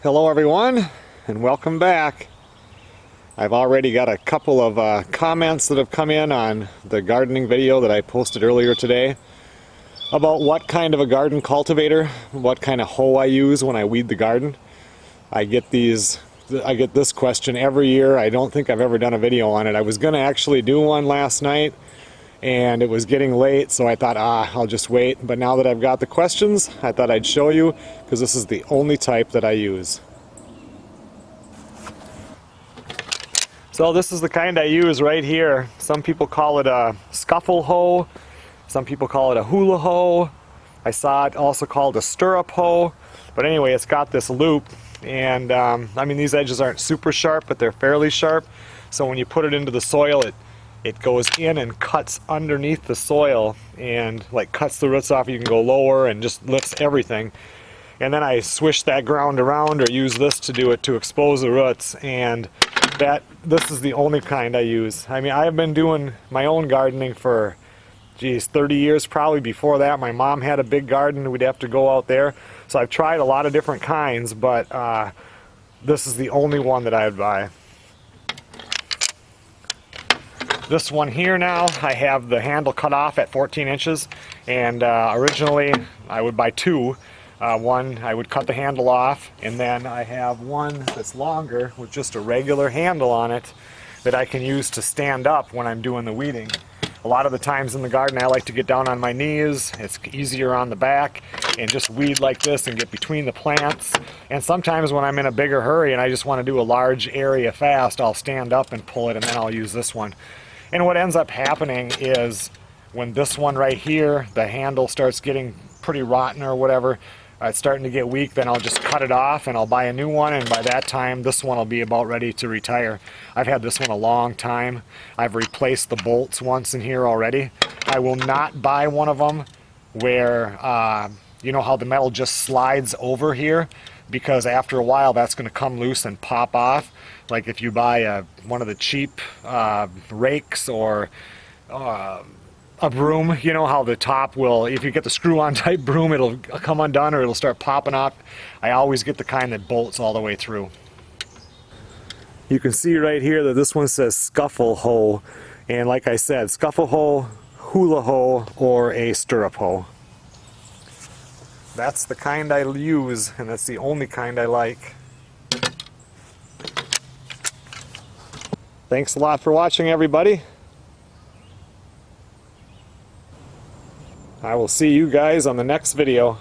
Hello everyone, and welcome back. I've already got a couple of comments that have come in on the gardening video that I posted earlier today about what kind of a garden cultivator, what kind of hoe I use when I weed the garden. I get this question every year. I don't think I've ever done a video on it. I was going to actually do one last night, and it was getting late, so I thought, I'll just wait. But now that I've got the questions, I thought I'd show you, because this is the only type that I use. So this is the kind I use right here. Some people call it a scuffle hoe. Some people call it a hula hoe. I saw it also called a stirrup hoe. But anyway, it's got this loop, and I mean, these edges aren't super sharp, but they're fairly sharp. So when you put it into the soil, it goes in and cuts underneath the soil and like cuts the roots off. You can go lower and just lifts everything. And then I swish that ground around or use this to do it to expose the roots. And this is the only kind I use. I mean, I've been doing my own gardening for 30 years probably. Before that, my mom had a big garden. We'd have to go out there. So I've tried a lot of different kinds, but this is the only one that I would buy. This one here now, I have the handle cut off at 14 inches, and originally I would buy two. One, I would cut the handle off, and then I have one that's longer with just a regular handle on it that I can use to stand up when I'm doing the weeding. A lot of the times in the garden I like to get down on my knees. It's easier on the back, and just weed like this and get between the plants. And sometimes when I'm in a bigger hurry and I just want to do a large area fast, I'll stand up and pull it, and then I'll use this one. And what ends up happening is when this one right here, the handle starts getting pretty rotten or whatever, it's starting to get weak, then I'll just cut it off and I'll buy a new one, and by that time this one will be about ready to retire. I've had this one a long time. I've replaced the bolts once in here already. I will not buy one of them where you know how the metal just slides over here, because after a while that's going to come loose and pop off. Like if you buy one of the cheap rakes or a broom, you know how the top will, if you get the screw-on type broom, it'll come undone or it'll start popping off. I always get the kind that bolts all the way through. You can see right here that this one says scuffle hoe, and like I said, scuffle hoe, hula hoe, or a stirrup hoe. That's the kind I use, and that's the only kind I like. Thanks a lot for watching, everybody. I will see you guys on the next video.